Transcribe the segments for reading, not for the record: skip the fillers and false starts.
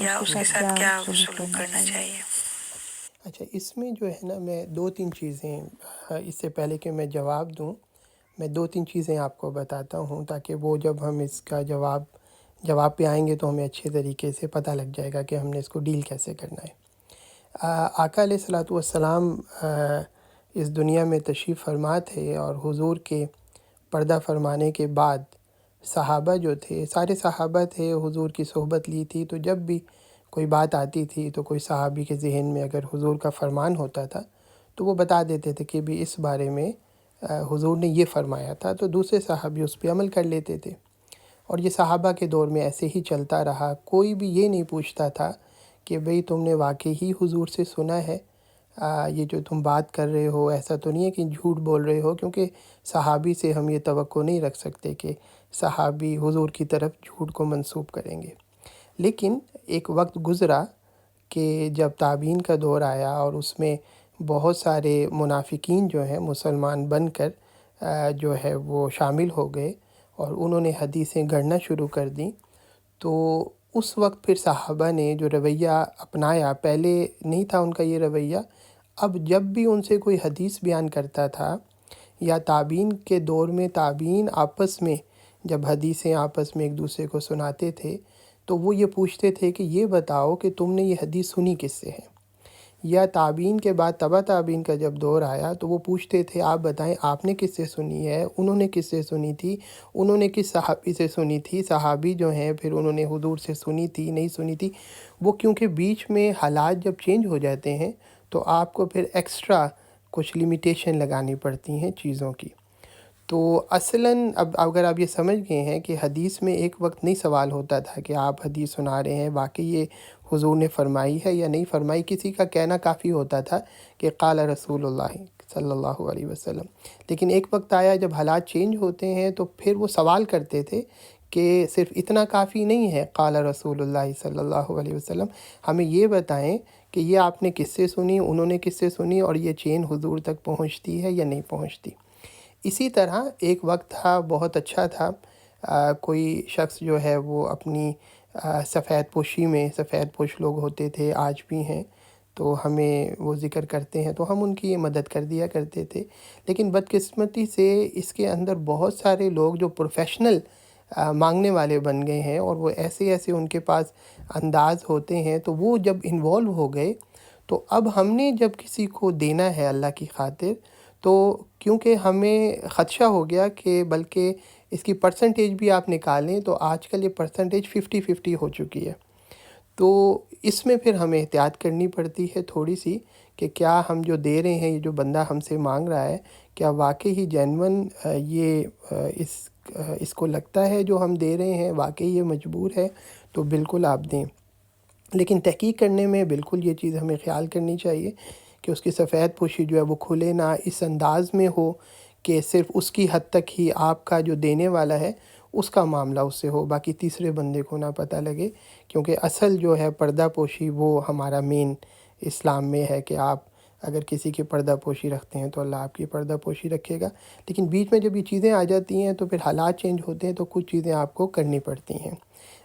یا اس کے ساتھ کیا سلوک کرنا چاہیے؟ اچھا، اس میں جو ہے نا، میں دو تین چیزیں اس سے پہلے کہ میں جواب دوں، میں دو تین چیزیں آپ کو بتاتا ہوں، تاکہ وہ جب ہم اس کا جواب پہ آئیں گے تو ہمیں اچھے طریقے سے پتہ لگ جائے گا کہ ہم نے اس کو ڈیل کیسے کرنا ہے۔ آقا علیہ الصلوۃ والسلام اس دنیا میں تشریف فرما تھے، اور حضور کے پردہ فرمانے کے بعد صحابہ جو تھے، سارے صحابہ تھے، حضور کی صحبت لی تھی، تو جب بھی کوئی بات آتی تھی تو کوئی صحابی کے ذہن میں اگر حضور کا فرمان ہوتا تھا تو وہ بتا دیتے تھے کہ بھی اس بارے میں حضور نے یہ فرمایا تھا، تو دوسرے صحابی اس پہ عمل کر لیتے تھے۔ اور یہ صحابہ کے دور میں ایسے ہی چلتا رہا، کوئی بھی یہ نہیں پوچھتا تھا کہ بھئی تم نے واقعی ہی حضور سے سنا ہے، یہ جو تم بات کر رہے ہو ایسا تو نہیں ہے کہ جھوٹ بول رہے ہو، کیونکہ صحابی سے ہم یہ توقع نہیں رکھ سکتے کہ صحابی حضور کی طرف جھوٹ کو منسوب کریں گے۔ لیکن ایک وقت گزرا کہ جب تابعین کا دور آیا، اور اس میں بہت سارے منافقین جو ہیں مسلمان بن کر جو ہے وہ شامل ہو گئے، اور انہوں نے حدیثیں گڑھنا شروع کر دیں، تو اس وقت پھر صحابہ نے جو رویہ اپنایا، پہلے نہیں تھا ان کا یہ رویہ، اب جب بھی ان سے کوئی حدیث بیان کرتا تھا، یا تابعین کے دور میں تابعین آپس میں جب حدیثیں آپس میں ایک دوسرے کو سناتے تھے، تو وہ یہ پوچھتے تھے کہ یہ بتاؤ کہ تم نے یہ حدیث سنی کس سے ہے؟ یا تابعین کے بعد تبع تابعین کا جب دور آیا تو وہ پوچھتے تھے آپ بتائیں آپ نے کس سے سنی ہے، انہوں نے کس سے سنی تھی، انہوں نے کس صحابی سے سنی تھی، صحابی جو ہیں پھر انہوں نے حضور سے سنی تھی نہیں سنی تھی۔ وہ کیونکہ بیچ میں حالات جب چینج ہو جاتے ہیں تو آپ کو پھر ایکسٹرا کچھ لیمیٹیشن لگانی پڑتی ہیں چیزوں کی۔ تو اصلاً اب اگر آپ یہ سمجھ گئے ہیں کہ حدیث میں ایک وقت نہیں سوال ہوتا تھا کہ آپ حدیث سنا رہے ہیں واقعی یہ حضور نے فرمائی ہے یا نہیں فرمائی، کسی کا کہنا کافی ہوتا تھا کہ قال رسول اللہ صلی اللہ علیہ وسلم۔ لیکن ایک وقت آیا جب حالات چینج ہوتے ہیں تو پھر وہ سوال کرتے تھے کہ صرف اتنا کافی نہیں ہے قال رسول اللہ صلی اللہ علیہ وسلم، ہمیں یہ بتائیں کہ یہ آپ نے کس سے سنی، انہوں نے کس سے سنی، اور یہ چین حضور تک پہنچتی ہے یا نہیں پہنچتی۔ اسی طرح ایک وقت تھا بہت اچھا تھا، کوئی شخص جو ہے وہ اپنی سفید پوشی میں، سفید پوش لوگ ہوتے تھے آج بھی ہیں، تو ہمیں وہ ذکر کرتے ہیں تو ہم ان کی مدد کر دیا کرتے تھے۔ لیکن بدقسمتی سے اس کے اندر بہت سارے لوگ جو پروفیشنل مانگنے والے بن گئے ہیں، اور وہ ایسے ایسے ان کے پاس انداز ہوتے ہیں، تو وہ جب انوالو ہو گئے تو اب ہم نے جب کسی کو دینا ہے اللہ کی خاطر، تو کیونکہ ہمیں خدشہ ہو گیا کہ بلکہ اس کی پرسنٹیج بھی آپ نکالیں تو آج کل یہ پرسنٹیج 50-50 ہو چکی ہے، تو اس میں پھر ہمیں احتیاط کرنی پڑتی ہے تھوڑی سی کہ کیا ہم جو دے رہے ہیں، یہ جو بندہ ہم سے مانگ رہا ہے، کیا واقعی ہی جینون یہ اس کو لگتا ہے جو ہم دے رہے ہیں، واقعی یہ مجبور ہے، تو بالکل آپ دیں۔ لیکن تحقیق کرنے میں بالکل یہ چیز ہمیں خیال کرنی چاہیے کہ اس کی سفید پوشی جو ہے وہ کھلے نہ اس انداز میں ہو کہ صرف اس کی حد تک ہی آپ کا جو دینے والا ہے اس کا معاملہ اس سے ہو، باقی تیسرے بندے کو نہ پتہ لگے، کیونکہ اصل جو ہے پردہ پوشی وہ ہمارا مین اسلام میں ہے کہ آپ اگر کسی کی پردہ پوشی رکھتے ہیں تو اللہ آپ کی پردہ پوشی رکھے گا۔ لیکن بیچ میں جب یہ چیزیں آ جاتی ہیں تو پھر حالات چینج ہوتے ہیں تو کچھ چیزیں آپ کو کرنی پڑتی ہیں۔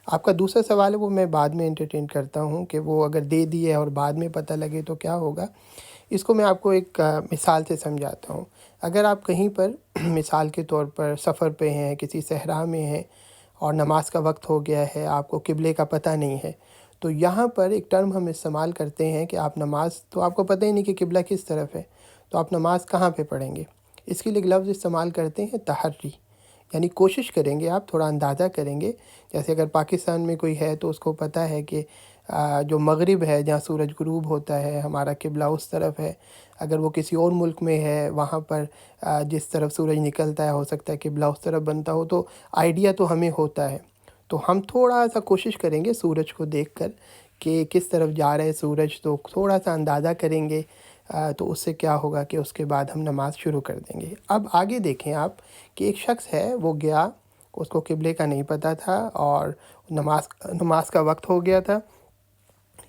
آپ کا دوسرا سوال ہے وہ میں بعد میں انٹرٹین کرتا ہوں کہ وہ اگر دے دیے اور بعد میں پتہ لگے تو کیا ہوگا۔ اس کو میں آپ کو ایک مثال سے سمجھاتا ہوں۔ اگر آپ کہیں پر مثال کے طور پر سفر پہ ہیں، کسی صحرا میں ہیں، اور نماز کا وقت ہو گیا ہے، آپ کو قبلے کا پتہ نہیں ہے، تو یہاں پر ایک ٹرم ہم استعمال کرتے ہیں کہ آپ نماز تو آپ کو پتہ ہی نہیں کہ قبلہ کس طرف ہے، تو آپ نماز کہاں پہ پڑھیں گے؟ اس کے لیے ایک لفظ استعمال کرتے ہیں تحری، یعنی کوشش کریں گے، آپ تھوڑا اندازہ کریں گے۔ جیسے اگر پاکستان میں کوئی ہے تو اس کو پتہ ہے کہ جو مغرب ہے جہاں سورج غروب ہوتا ہے ہمارا قبلہ اس طرف ہے۔ اگر وہ کسی اور ملک میں ہے وہاں پر جس طرف سورج نکلتا ہے ہو سکتا ہے قبلہ اس طرف بنتا ہو، تو آئیڈیا تو ہمیں ہوتا ہے، تو ہم تھوڑا سا کوشش کریں گے سورج کو دیکھ کر کہ کس طرف جا رہے سورج، تو تھوڑا سا اندازہ کریں گے، تو اس سے کیا ہوگا کہ اس کے بعد ہم نماز شروع کر دیں گے۔ اب آگے دیکھیں آپ کہ ایک شخص ہے وہ گیا، اس کو قبلے کا نہیں پتہ تھا اور نماز کا وقت ہو گیا تھا۔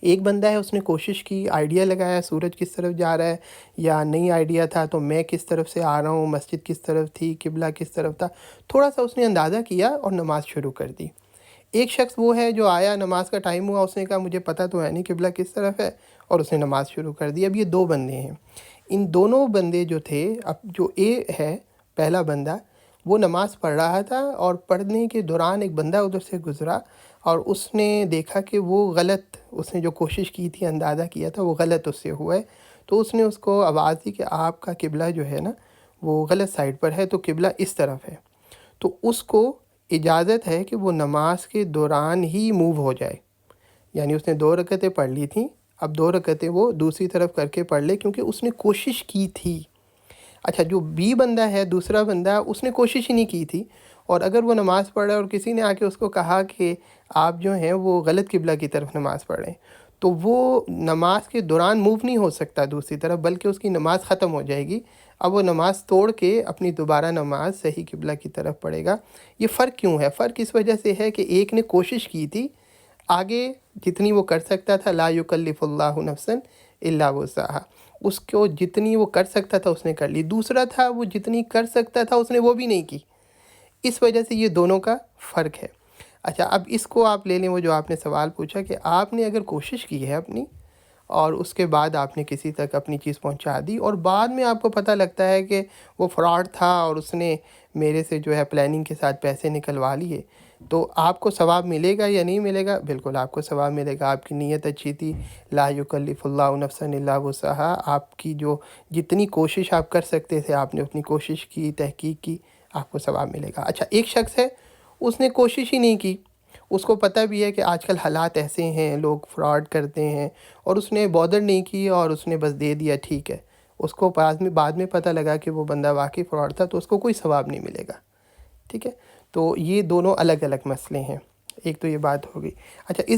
ایک بندہ ہے اس نے کوشش کی، آئیڈیا لگایا سورج کس طرف جا رہا ہے، یا نہیں آئیڈیا تھا تو میں کس طرف سے آ رہا ہوں، مسجد کس طرف تھی، قبلہ کس طرف تھا، تھوڑا سا اس نے اندازہ کیا اور نماز شروع کر دی۔ ایک شخص وہ ہے جو آیا، نماز کا ٹائم ہوا، اس نے کہا مجھے پتہ تو ہے نہیں قبلہ کس طرف ہے، اور اس نے نماز شروع کر دی۔ اب یہ دو بندے ہیں، ان دونوں بندے جو تھے، اب جو اے ہے پہلا بندہ، وہ نماز پڑھ رہا تھا، اور پڑھنے کے دوران ایک بندہ ادھر سے گزرا اور اس نے دیکھا کہ وہ غلط، اس نے جو کوشش کی تھی، اندازہ کیا تھا، وہ غلط اس سے ہوا ہے، تو اس نے اس کو آواز دی کہ آپ کا قبلہ جو ہے نا وہ غلط سائڈ پر ہے، تو قبلہ اس طرف ہے۔ تو اس کو اجازت ہے کہ وہ نماز کے دوران ہی موو ہو جائے، یعنی اس نے 2 رکعتیں پڑھ لی تھیں، اب 2 رکعتیں وہ دوسری طرف کر کے پڑھ لے، کیونکہ اس نے کوشش کی تھی۔ اچھا، جو بی بندہ ہے، دوسرا بندہ، اس نے کوشش ہی نہیں کی تھی، اور اگر وہ نماز پڑھ رہا ہے اور کسی نے آ کے اس کو کہا کہ آپ جو ہیں وہ غلط قبلہ کی طرف نماز پڑھ رہے ہیں، تو وہ نماز کے دوران موو نہیں ہو سکتا دوسری طرف، بلکہ اس کی نماز ختم ہو جائے گی۔ اب وہ نماز توڑ کے اپنی دوبارہ نماز صحیح قبلہ کی طرف پڑھے گا۔ یہ فرق کیوں ہے؟ فرق اس وجہ سے ہے کہ ایک نے کوشش کی تھی، آگے جتنی وہ کر سکتا تھا، لا یکلف اللہ نفسا الا وسعہا، اس کو جتنی وہ کر سکتا تھا اس نے کر لی۔ دوسرا تھا وہ جتنی کر سکتا تھا اس نے وہ بھی نہیں کی، اس وجہ سے یہ دونوں کا فرق ہے۔ اچھا، اب اس کو آپ لے لیں، وہ جو آپ نے سوال پوچھا کہ آپ نے اگر کوشش کی ہے اپنی، اور اس کے بعد آپ نے کسی تک اپنی چیز پہنچا دی، اور بعد میں آپ کو پتہ لگتا ہے کہ وہ فراڈ تھا اور اس نے میرے سے جو ہے پلاننگ کے ساتھ پیسے نکلوا لیے، تو آپ کو ثواب ملے گا یا نہیں ملے گا؟ بالکل آپ کو ثواب ملے گا، آپ کی نیت اچھی تھی، لا یکلف اللہ نفسا الا وسعہا، آپ کی جو جتنی کوشش آپ کر سکتے تھے آپ نے اپنی کوشش کی، تحقیق کی، آپ کو ثواب ملے گا۔ اچھا، ایک شخص ہے اس نے کوشش ہی نہیں کی، اس کو پتہ بھی ہے کہ آج کل حالات ایسے ہیں، لوگ فراڈ کرتے ہیں، اور اس نے بودر نہیں کی اور اس نے بس دے دیا، ٹھیک ہے، اس کو بعد میں پتہ لگا کہ وہ بندہ واقعی فراڈ تھا، تو اس کو کوئی ثواب نہیں ملے گا، ٹھیک ہے۔ تو یہ دونوں الگ الگ مسئلے ہیں، ایک تو یہ بات ہوگی۔ اچھا، اس